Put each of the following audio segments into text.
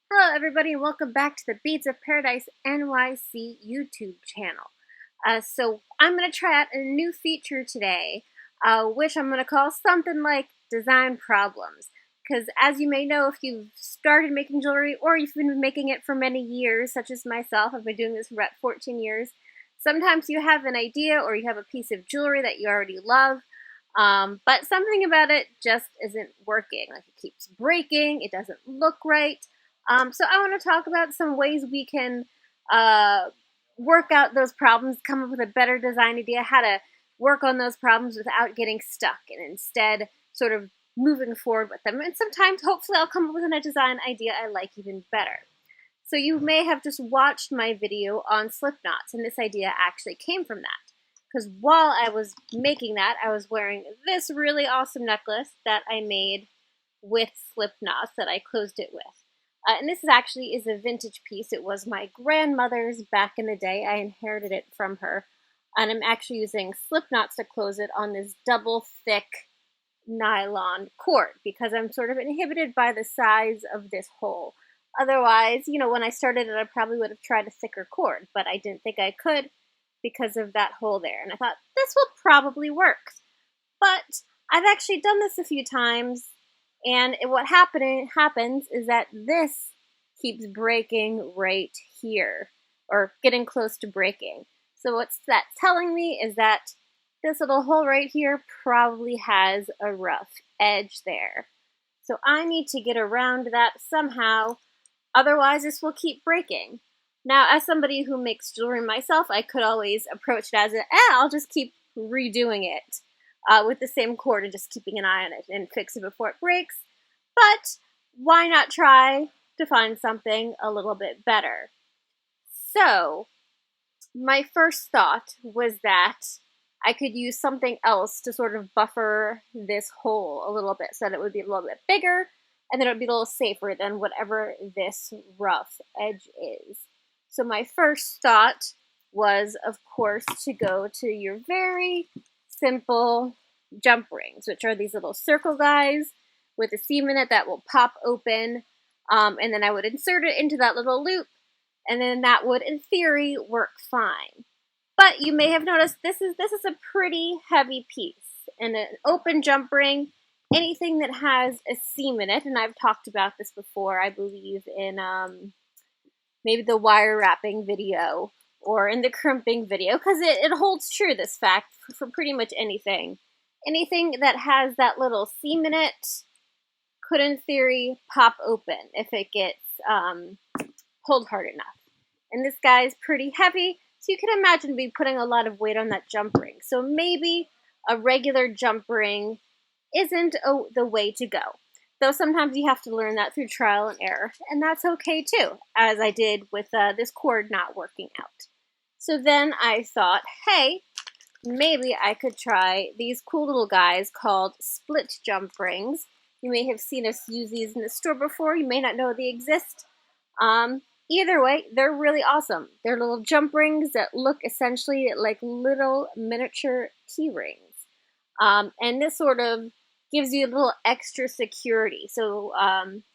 Hello everybody and welcome back to the Beats of Paradise NYC YouTube channel. So I'm going to try out a new feature today, which I'm going to call something like Design Problems. Because as you may know, if you've started making jewelry or you've been making it for many years, such as myself, I've been doing this for about 14 years, sometimes you have an idea or you have a piece of jewelry that you already love, but something about it just isn't working. Like it keeps breaking, it doesn't look right. So I want to talk about some ways we can work out those problems, come up with a better design idea, how to work on those problems without getting stuck, and instead sort of moving forward with them. And sometimes, hopefully, I'll come up with a design idea I like even better. So you may have just watched my video on slip knots, and this idea actually came from that. Because while I was making that, I was wearing this really awesome necklace that I made with slip knots that I closed it with. And this actually is a vintage piece. It was my grandmother's back in the day. I inherited it from her. And I'm actually using slip knots to close it on this double thick nylon cord because I'm sort of inhibited by the size of this hole. Otherwise, you know, when I started it, I probably would have tried a thicker cord, but I didn't think I could because of that hole there. And I thought, this will probably work. But I've actually done this a few times. And what happens is that this keeps breaking right here, or getting close to breaking. So what's that telling me is that this little hole right here probably has a rough edge there. So I need to get around that somehow, otherwise this will keep breaking. Now, as somebody who makes jewelry myself, I could always approach it as I'll just keep redoing it. With the same cord and just keeping an eye on it and fix it before it breaks. But why not try to find something a little bit better? So my first thought was that I could use something else to sort of buffer this hole a little bit so that it would be a little bit bigger and then it would be a little safer than whatever this rough edge is. So my first thought was, of course, to go to your very simple jump rings, which are these little circle guys with a seam in it that will pop open, and then I would insert it into that little loop, and then that would, in theory, work fine. But you may have noticed this is a pretty heavy piece, and an open jump ring, anything that has a seam in it, and I've talked about this before, I believe, in maybe the wire wrapping video or in the crimping video, because it holds true, this fact, for pretty much anything. Anything that has that little seam in it could, in theory, pop open if it gets pulled hard enough. And this guy's pretty heavy, so you can imagine me putting a lot of weight on that jump ring. So maybe a regular jump ring isn't the way to go. Though sometimes you have to learn that through trial and error, and that's okay too, as I did with this cord not working out. So then I thought, hey, maybe I could try these cool little guys called split jump rings. You may have seen us use these in the store before. You may not know they exist. Either way, they're really awesome. They're little jump rings that look essentially like little miniature key rings. And this sort of gives you a little extra security, so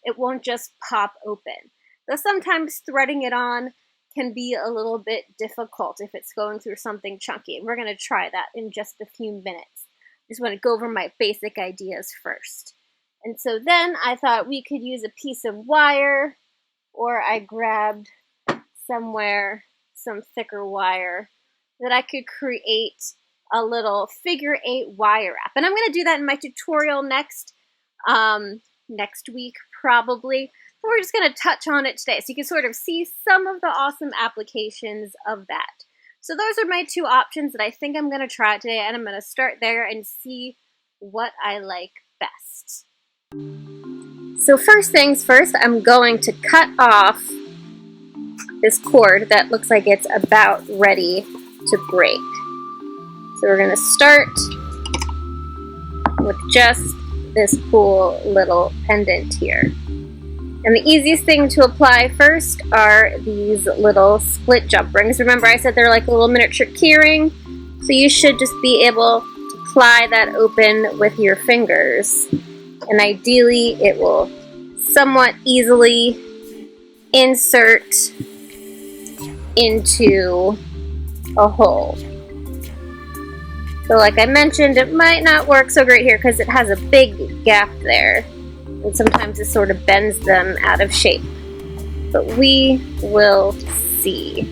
it won't just pop open. Though sometimes threading it on can be a little bit difficult if it's going through something chunky. And we're going to try that in just a few minutes. Just want to go over my basic ideas first. And so then I thought we could use a piece of wire, or I grabbed somewhere some thicker wire that I could create a little figure 8 wire wrap. And I'm going to do that in my tutorial next week probably. We're just going to touch on it today so you can sort of see some of the awesome applications of that. So those are my two options that I think I'm going to try today, and I'm going to start there and see what I like best. So first things first, I'm going to cut off this cord that looks like it's about ready to break. So we're going to start with just this cool little pendant here. And the easiest thing to apply first are these little split jump rings. Remember I said they're like a little miniature keyring, so you should just be able to ply that open with your fingers. And ideally it will somewhat easily insert into a hole. So like I mentioned, it might not work so great here because it has a big gap there, and sometimes it sort of bends them out of shape. But we will see.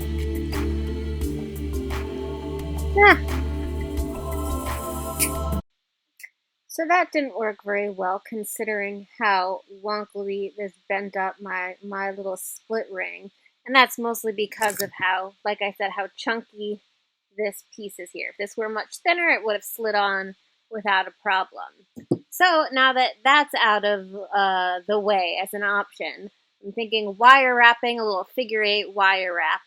So that didn't work very well considering how wonkily this bent up my little split ring. And that's mostly because of how, like I said, how chunky this piece is here. If this were much thinner, it would have slid on without a problem. So now that that's out of the way as an option, I'm thinking wire wrapping, a little figure-8 wire wrap,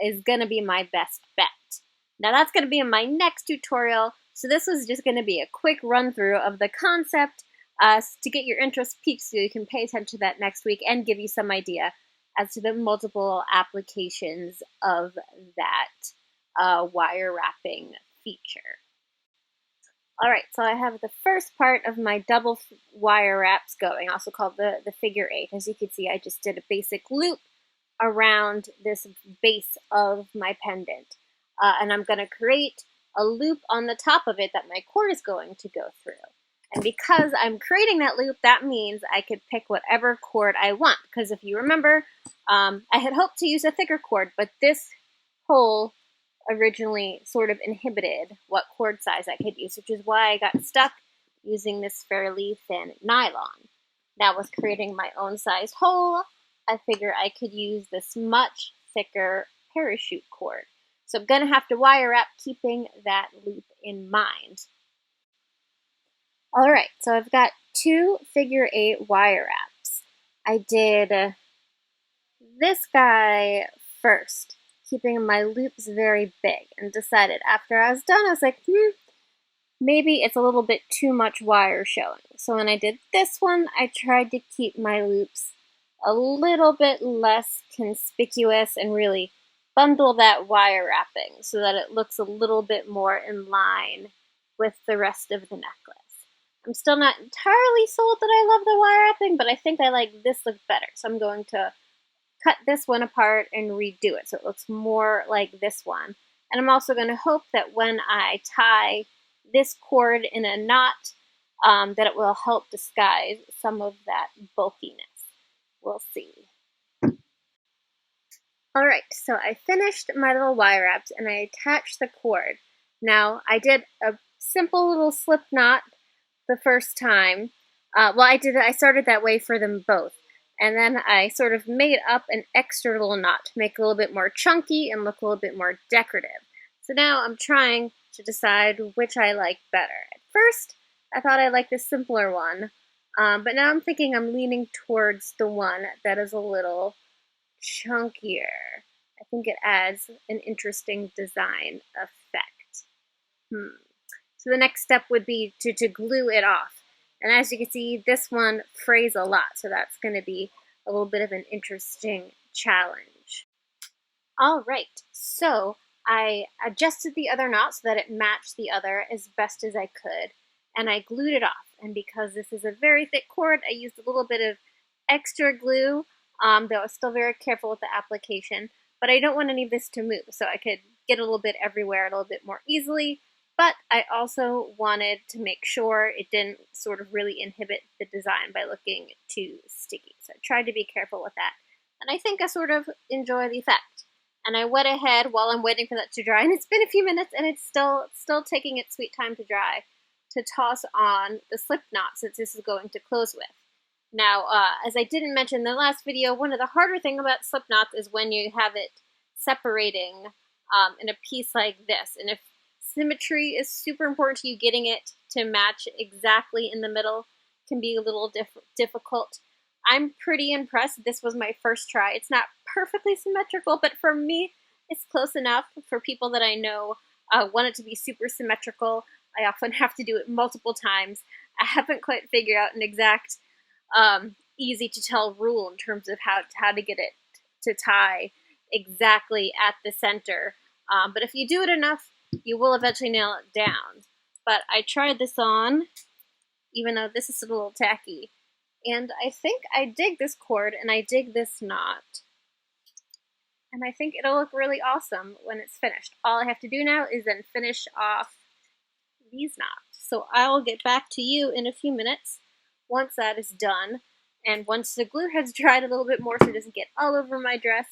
is going to be my best bet. Now that's going to be in my next tutorial, so this was just going to be a quick run-through of the concept to get your interest peaked so you can pay attention to that next week and give you some idea as to the multiple applications of that wire wrapping feature. Alright, so I have the first part of my double wire wraps going, also called the figure-8. As you can see, I just did a basic loop around this base of my pendant. And I'm going to create a loop on the top of it that my cord is going to go through. And because I'm creating that loop, that means I could pick whatever cord I want. Because if you remember, I had hoped to use a thicker cord, but this hole originally sort of inhibited what cord size I could use, which is why I got stuck using this fairly thin nylon. Now with creating my own size hole, I figure I could use this much thicker parachute cord. So I'm going to have to wire wrap keeping that loop in mind. Alright, so I've got 2 figure-8 wire wraps. I did this guy first, keeping my loops very big, and decided after I was done, I was like, maybe it's a little bit too much wire showing. So when I did this one, I tried to keep my loops a little bit less conspicuous and really bundle that wire wrapping so that it looks a little bit more in line with the rest of the necklace. I'm still not entirely sold that I love the wire wrapping, but I think I like this look better. So I'm going to cut this one apart and redo it so it looks more like this one. And I'm also going to hope that when I tie this cord in a knot, that it will help disguise some of that bulkiness. We'll see. Alright, so I finished my little wire wraps and I attached the cord. Now, I did a simple little slip knot the first time. I started that way for them both. And then I sort of made up an extra little knot to make it a little bit more chunky and look a little bit more decorative. So now I'm trying to decide which I like better. At first, I thought I liked the simpler one, but now I'm thinking I'm leaning towards the one that is a little chunkier. I think it adds an interesting design effect. So the next step would be to glue it off. And as you can see, this one frays a lot, so that's going to be a little bit of an interesting challenge. Alright, so I adjusted the other knot so that it matched the other as best as I could, and I glued it off. And because this is a very thick cord, I used a little bit of extra glue, though I was still very careful with the application. But I don't want any of this to move, so I could get a little bit everywhere a little bit more easily. But I also wanted to make sure it didn't sort of really inhibit the design by looking too sticky. So I tried to be careful with that. And I think I sort of enjoy the effect. And I went ahead while I'm waiting for that to dry, and it's been a few minutes and it's still taking its sweet time to dry, to toss on the slip knot since this is going to close with. Now, as I didn't mention in the last video, one of the harder things about slip knots is when you have it separating in a piece like this. And if symmetry is super important to you, getting it to match exactly in the middle can be a little difficult. I'm pretty impressed. This was my first try. It's not perfectly symmetrical, but for me, it's close enough. For people that I know want it to be super symmetrical, I often have to do it multiple times. I haven't quite figured out an exact easy to tell rule in terms of how to get it to tie exactly at the center. But if you do it enough, you will eventually nail it down. But I tried this on, even though this is a little tacky. And I think I dig this cord and I dig this knot. and I think it'll look really awesome when it's finished. All I have to do now is then finish off these knots. So I will get back to you in a few minutes once that is done, and once the glue has dried a little bit more so it doesn't get all over my dress,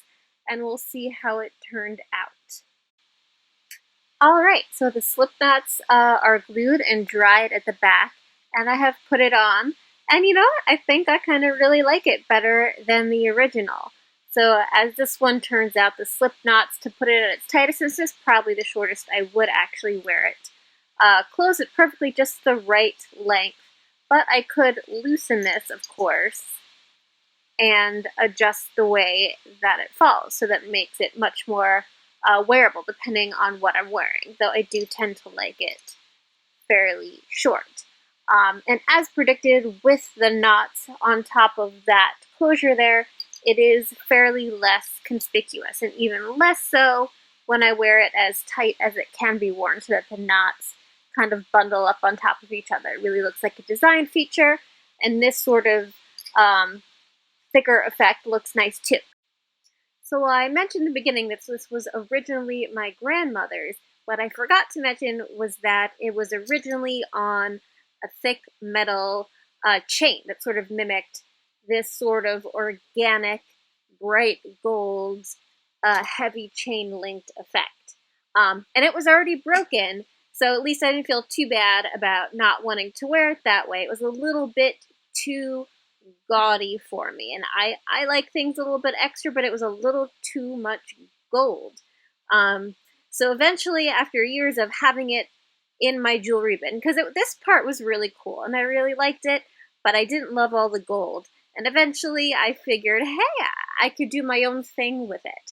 and we'll see how it turned out. Alright, so the slip knots are glued and dried at the back, and I have put it on, and you know what? I think I kind of really like it better than the original. So as this one turns out, the slip knots, to put it at its tightest, this is probably the shortest I would actually wear it. Close it perfectly just the right length, but I could loosen this, of course, and adjust the way that it falls, so that makes it much more wearable depending on what I'm wearing, though I do tend to like it fairly short. And as predicted, with the knots on top of that closure there, it is fairly less conspicuous, and even less so when I wear it as tight as it can be worn, so that the knots kind of bundle up on top of each other. It really looks like a design feature, and this sort of thicker effect looks nice too. So I mentioned in the beginning that this was originally my grandmother's. What I forgot to mention was that it was originally on a thick metal chain that sort of mimicked this sort of organic, bright gold, heavy chain-linked effect. And it was already broken, so at least I didn't feel too bad about not wanting to wear it that way. It was a little bit too gaudy for me, and I like things a little bit extra, but it was a little too much gold. So eventually, after years of having it in my jewelry bin, because this part was really cool and I really liked it, but I didn't love all the gold, and eventually I figured, hey, I could do my own thing with it.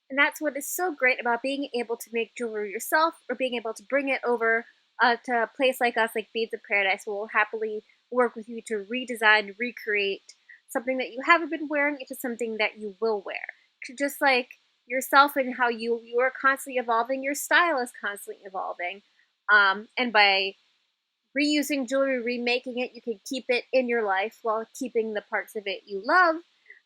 And that's what is so great about being able to make jewelry yourself, or being able to bring it over to a place like us, like Beads of Paradise, who will happily work with you to redesign, recreate something that you haven't been wearing into something that you will wear. Just like yourself and how you are constantly evolving, your style is constantly evolving. And by reusing jewelry, remaking it, you can keep it in your life while keeping the parts of it you love,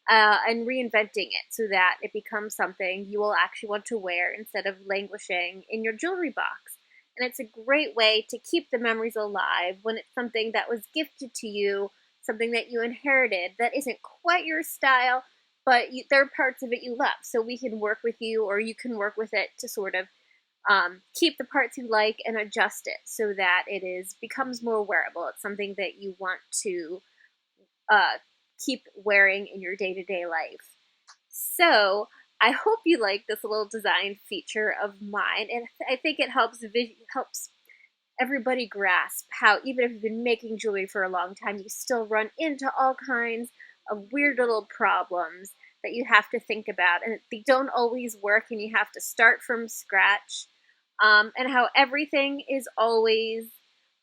and reinventing it so that it becomes something you will actually want to wear instead of languishing in your jewelry box. And it's a great way to keep the memories alive when it's something that was gifted to you, something that you inherited that isn't quite your style, but there are parts of it you love. So we can work with you, or you can work with it to sort of keep the parts you like and adjust it so that it becomes more wearable. It's something that you want to keep wearing in your day-to-day life. So I hope you like this little design feature of mine, and I think it helps everybody grasp how, even if you've been making jewelry for a long time, you still run into all kinds of weird little problems that you have to think about, and they don't always work, and you have to start from scratch, and how everything is always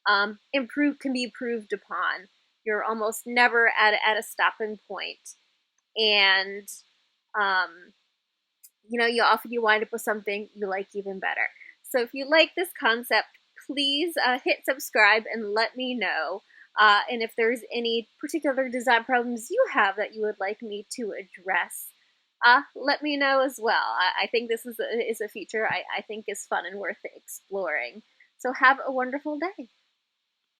can be improved upon. You're almost never at a stopping point, and you wind up with something you like even better. So if you like this concept, please hit subscribe and let me know. And if there's any particular design problems you have that you would like me to address, let me know as well. I think this is a feature I think is fun and worth exploring. So have a wonderful day.